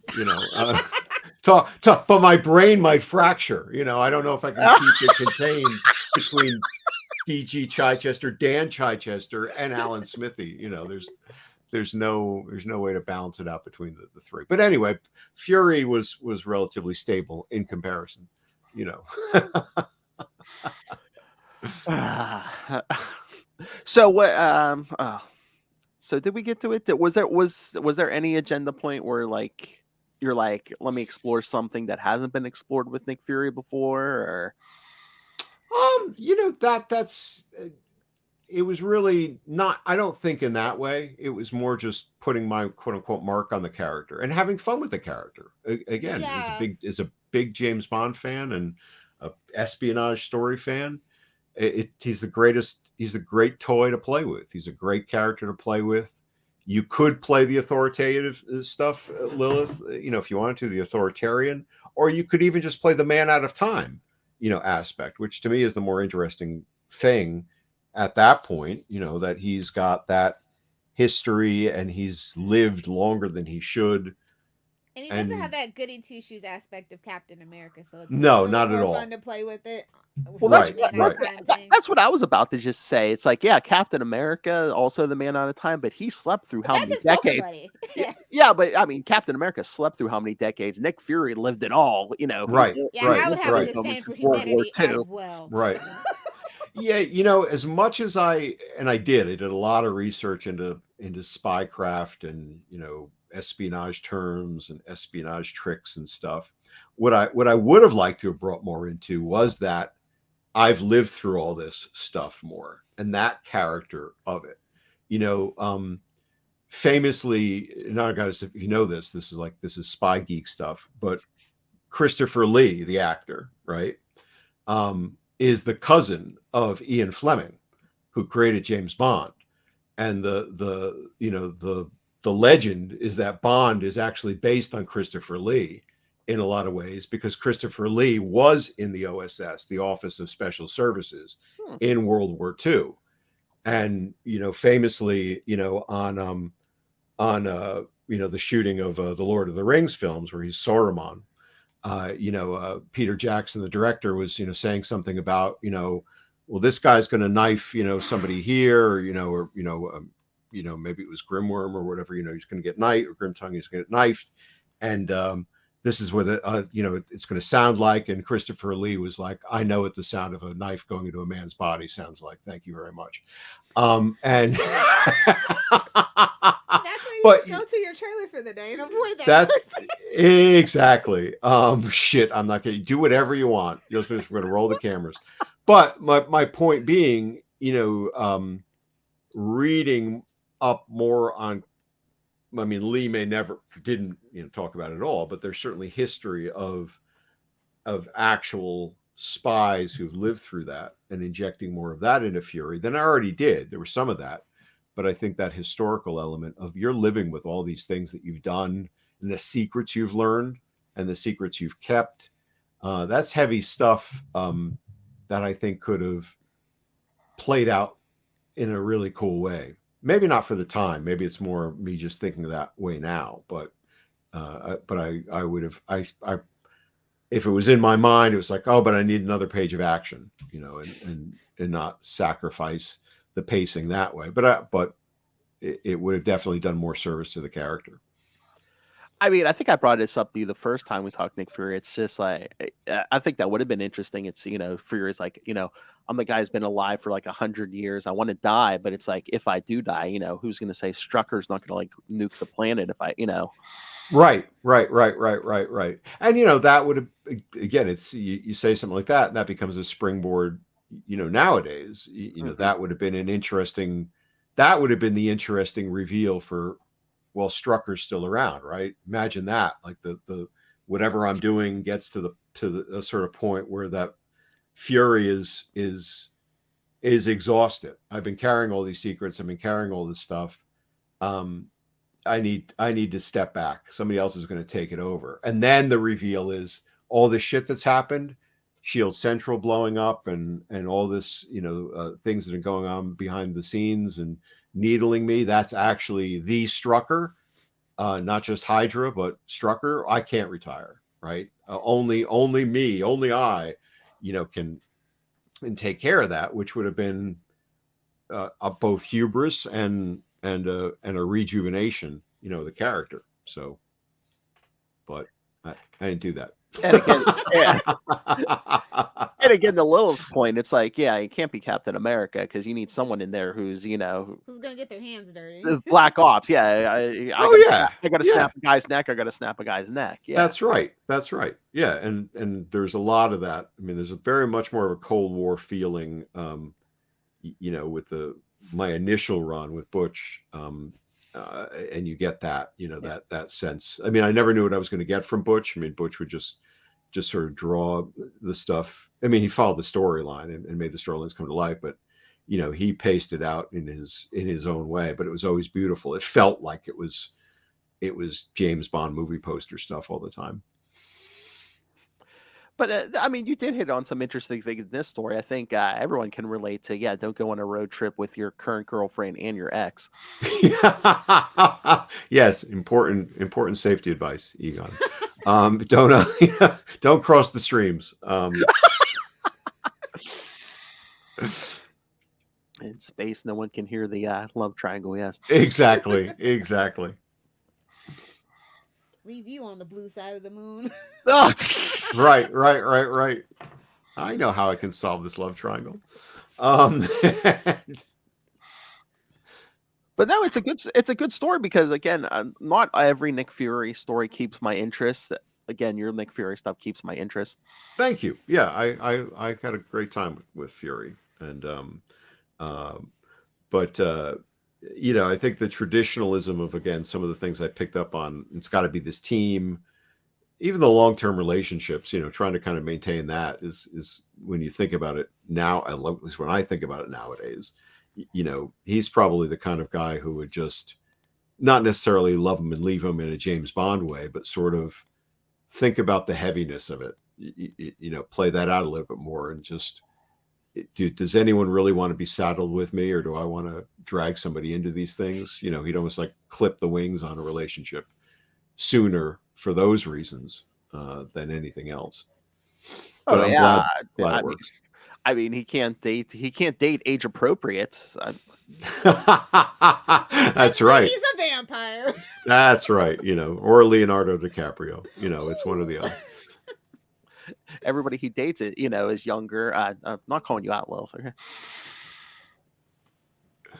But my brain might fracture. I don't know if I can keep it contained between D.G. Chichester, Dan Chichester, and Alan Smithy. There's no way to balance it out between the three. But anyway, Fury was relatively stable in comparison. So what? So did we get to it? Was there any agenda point where like you're like, let me explore something that hasn't been explored with Nick Fury before, or that's it was really not, I don't think in that way. It was more just putting my quote unquote mark on the character and having fun with the character. Again, Yeah. is a big James Bond fan and a espionage story fan. He's the greatest. He's a great toy to play with. He's a great character to play with. You could play the authoritative stuff, Lilith, if you wanted to, the authoritarian, or you could even just play the man out of time, aspect, which to me is the more interesting thing at that point, that he's got that history and he's lived longer than he should. And he doesn't have that goody two shoes aspect of Captain America, so it's a No, little not at more all. fun to play with it. well, Right, that's what I was about to just say. It's like, yeah, Captain America, also the man out of time, but he slept through how many That's his poker decades? buddy. Yeah, but I mean, Captain America slept through how many decades? Nick Fury lived it all. Right, Yeah, right, I would have right. a disdain for World War humanity as II. well. Right. Yeah, as much as I did a lot of research into spycraft and espionage terms and espionage tricks and stuff. What I would have liked to have brought more into was that I've lived through all this stuff more and that character of it. Famously, not guys, if you know this is spy geek stuff, but Christopher Lee, the actor, right? Is the cousin of Ian Fleming, who created James Bond. And the legend is that Bond is actually based on Christopher Lee in a lot of ways, because Christopher Lee was in the OSS, the Office of Special Services, in World War II. And famously, on the shooting of the Lord of the Rings films where he's Saruman, Peter Jackson, the director, was saying something about well, this guy's going to knife somebody here, or maybe it was Grimworm or whatever, he's going to get knifed, or Grimtongue, he's going to get knifed, and this is what it's going to sound like. And Christopher Lee was like, I know what the sound of a knife going into a man's body sounds like. Thank you very much. And that's where you go to your trailer for the day and avoid that person. Exactly. Shit, I'm not going to do whatever you want. We're going to roll the cameras. But my point being, reading up more on, I mean, Lee didn't talk about it at all, but there's certainly history of actual spies who've lived through that and injecting more of that into Fury than I already did. There was some of that, but I think that historical element of you're living with all these things that you've done and the secrets you've learned and the secrets you've kept, that's heavy stuff that I think could have played out in a really cool way. Maybe not for the time. Maybe it's more me just thinking that way now. But I would have if it was in my mind, it was like, oh, but I need another page of action, and not sacrifice the pacing that way. But it would have definitely done more service to the character. I mean, I think I brought this up to you the first time we talked Nick Fury. It's just like, I think that would have been interesting. It's, Fury's like, I'm the guy who's been alive for like 100 years. I want to die, but it's like, if I do die, who's going to say Strucker's not going to like nuke the planet if I. Right. And, that would have, again, it's, you say something like that, and that becomes a springboard, nowadays, that would have been the interesting reveal for well, Strucker's still around, right? Imagine that, like the whatever I'm doing gets to the a sort of point where that fury is exhausted. I've been carrying all these secrets. I've been carrying all this stuff. Um, I need to step back. Somebody else is going to take it over. And then the reveal is all this shit that's happened, Shield Central blowing up, and all this, things that are going on behind the scenes and needling me. That's actually the Strucker, not just Hydra, but Strucker. I can't retire, right? Only me, only I, can and take care of that, which would have been both hubris and a rejuvenation, of the character. So, but I didn't do that. And again, yeah. And again, to Lilith's point, it's like, yeah, you can't be Captain America because you need someone in there who's, who's gonna get their hands dirty. Black Ops. Yeah, I gotta yeah. snap a guy's neck. I gotta snap a guy's neck. Yeah, That's right. Yeah, and there's a lot of that. I mean, there's a very much more of a Cold War feeling, with my initial run with Butch, and you get that, that sense. I mean, I never knew what I was going to get from Butch. I mean, Butch would just sort of draw the stuff. I mean, he followed the storyline and made the storylines come to life, but he paced it out in his own way. But it was always beautiful. It felt like it was James Bond movie poster stuff all the time. But I mean, you did hit on some interesting things in this story. I think everyone can relate to. Yeah, don't go on a road trip with your current girlfriend and your ex. Yes, important safety advice, Egon. Don't cross the streams. In space, no one can hear the love triangle. Yes, exactly. Leave you on the blue side of the moon. Right. I know how I can solve this love triangle. But no, it's a good story because again, not every Nick Fury story keeps my interest. Again, your Nick Fury stuff keeps my interest. Thank you. Yeah, I had a great time with Fury, and but I think the traditionalism of, again, some of the things I picked up on, it's got to be this team, even the long-term relationships, trying to kind of maintain that is when you think about it now, at least when I think about it nowadays, he's probably the kind of guy who would just not necessarily love him and leave him in a James Bond way, but sort of think about the heaviness of it, play that out a little bit more and just, does anyone really want to be saddled with me, or do I want to drag somebody into these things? He'd almost like clip the wings on a relationship sooner for those reasons than anything else. But I'm glad it works. I mean, he can't date age appropriate. That's right. He's a vampire. That's right. Or Leonardo DiCaprio. It's one or the other. Everybody he dates is younger. I'm not calling you out, Lilith. Okay.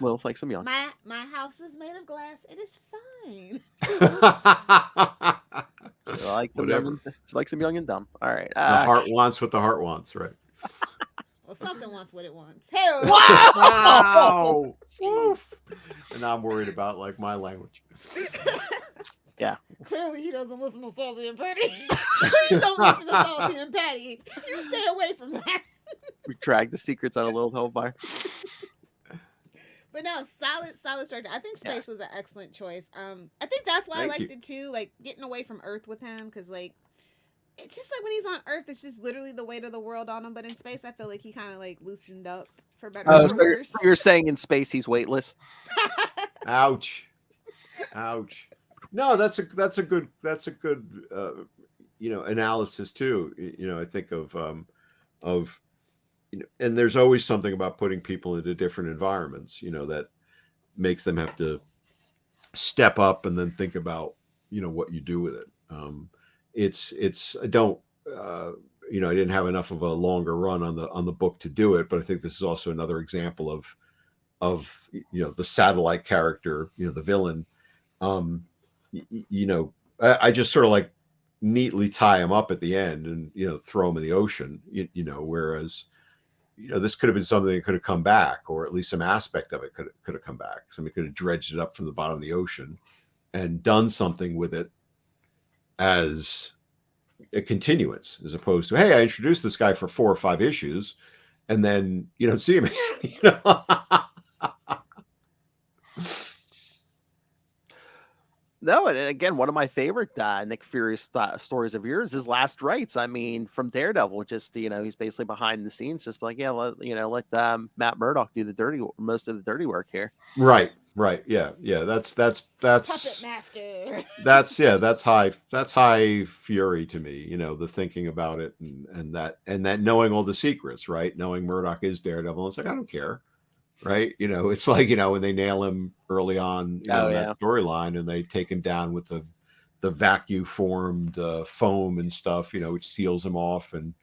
Lilith likes some young. My house is made of glass. It is fine. She likes some young and dumb. All right. The heart wants what the heart wants, right? Well, something wants what it wants. Hey, wow! And I'm worried about my language. Yeah. Clearly, he doesn't listen to Salty and Patty. Please don't listen to Salty and Patty. You stay away from that. We drag the secrets out of Lilith Hellfire. But no, solid structure. I think Space was an excellent choice. I think that's why I liked it too. Like getting away from Earth with him, because it's just like when he's on Earth, it's just literally the weight of the world on him. But in space, I feel like he kind of loosened up for better or for worse. You're saying in space he's weightless? Ouch. No, that's a good analysis too. I think of and there's always something about putting people into different environments, that makes them have to step up and then think about what you do with it. I didn't have enough of a longer run on the book to do it, but I think this is also another example of the satellite character, the villain. I just sort of neatly tie him up at the end and throw him in the ocean, whereas this could have been something that could have come back, or at least some aspect of it could have come back. Somebody could have dredged it up from the bottom of the ocean, and done something with it as a continuance, as opposed to, hey, I introduced this guy for 4 or 5 issues, and then you don't see him again. No, and again, one of my favorite Nick Fury stories of yours is Last Rites. I mean, from Daredevil, just he's basically behind the scenes, just like, yeah, let Matt Murdock do most of the dirty work here. Right. Yeah. That's Puppet Master. That's high fury to me. The thinking about it and that knowing all the secrets, right? Knowing Murdoch is Daredevil, it's like, I don't care. Right. It's like, when they nail him early on, in that storyline, and they take him down with the vacuum formed foam and stuff, which seals him off, and,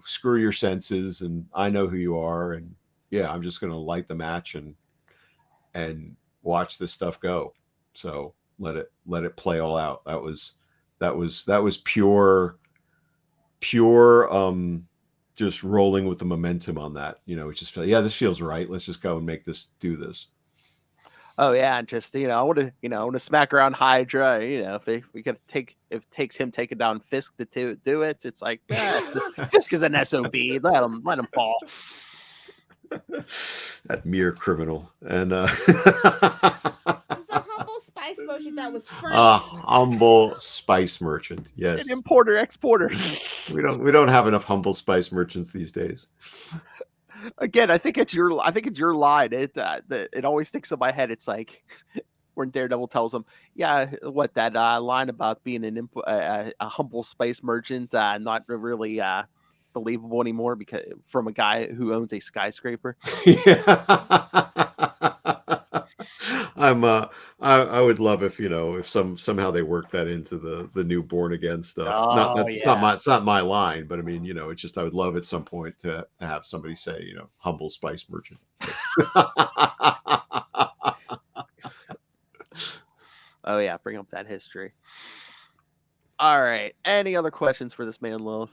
screw your senses, and I know who you are. And yeah, I'm just going to light the match and watch this stuff go. So let it play all out. That was pure, just rolling with the momentum on that. It just felt, this feels right. Let's just go and do this. Oh yeah, and just I want to smack around Hydra. If it takes him taking down Fisk to do it, it's like, Fisk is an SOB. Let him fall. That mere criminal. And it's a humble spice merchant that was framed. A humble spice merchant, yes. An importer exporter. We don't have enough humble spice merchants these days. Again, I think it's your line. It always sticks in my head. It's like when Daredevil tells him, "Yeah, what that line about being a humble spice merchant, not really believable anymore because from a guy who owns a skyscraper." Yeah. I would love if somehow they work that into the new Born Again stuff. It's not my line, but I mean, it's just, I would love at some point to have somebody say, humble spice merchant. Oh yeah, bring up that history. All right. Any other questions for this man, Lilith?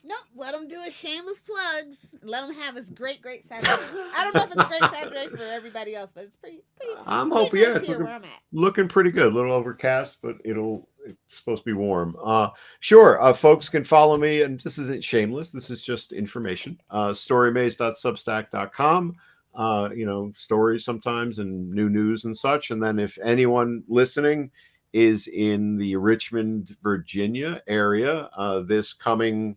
Nope, let him do his shameless plugs. Let him have his great Saturday. I don't know if it's a great Saturday for everybody else, but it's pretty. I'm pretty hoping, nice it's here where I'm at. Looking pretty good. A little overcast, but it's supposed to be warm. Sure. Folks can follow me, and this isn't shameless. This is just information. Storymaze.substack.com. Stories sometimes and new news and such. And then if anyone listening is in the Richmond, Virginia area, this coming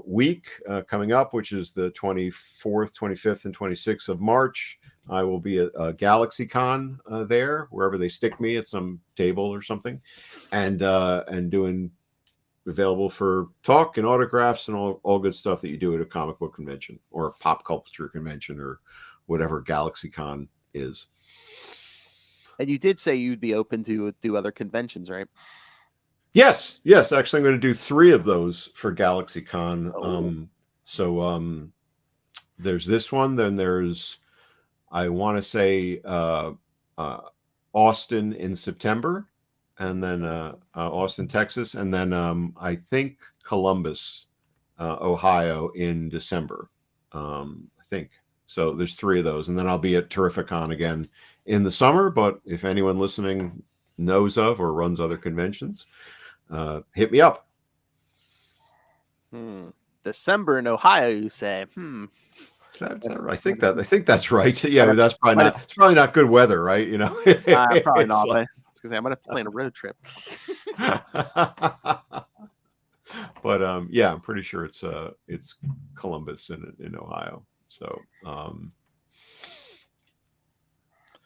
week coming up, which is the 24th, 25th, and 26th of March, I will be at GalaxyCon there, wherever they stick me, at some table or something, and doing available for talk and autographs and all good stuff that you do at a comic book convention or a pop culture convention or whatever GalaxyCon is. And you did say you'd be open to do other conventions, right? Yes. Actually, I'm going to do 3 of those for GalaxyCon. So there's this one. Then there's, I want to say, Austin in September, and then Austin, Texas, and then I think Columbus, Ohio in December. I think so. There's 3 of those, and then I'll be at Terrificon again in the summer. But if anyone listening knows of or runs other conventions, hit me up. December in Ohio, you say? Is that right? I think that's right. Yeah, that's probably not. It's probably not good weather, right? Probably not. Like, I'm gonna have to plan a road trip. But yeah, I'm pretty sure it's Columbus in Ohio. So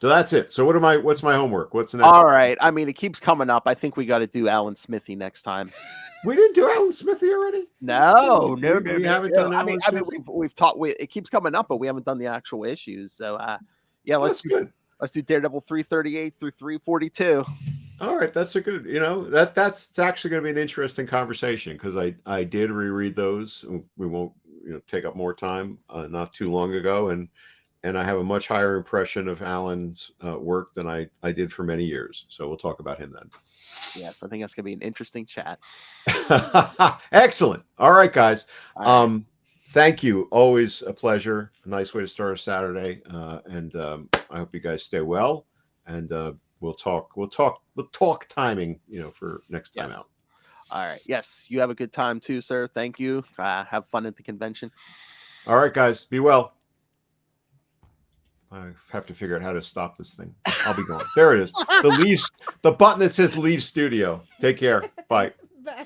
so that's it. So what's my homework? What's the next? All right. I mean, it keeps coming up. I think we got to do Alan Smithy next time. We didn't do Alan Smithy already? No. We haven't done Alan Smithy? I mean, we've talked. It keeps coming up, but we haven't done the actual issues. So, yeah, let's do Daredevil 338 through 342. All right, that's a good. That's actually going to be an interesting conversation because I did reread those. We won't take up more time. Not too long ago, and I have a much higher impression of Alan's work than I did for many years. So we'll talk about him then. Yes, I think that's going to be an interesting chat. Excellent. All right, guys. All right. Thank you. Always a pleasure. A nice way to start a Saturday. And I hope you guys stay well. and we'll talk timing, for next time out. All right. Yes, you have a good time too, sir. Thank you. Have fun at the convention. All right, guys, be well. I have to figure out how to stop this thing. I'll be gone. There it is. The button that says leave studio. Take care. Bye. Bye.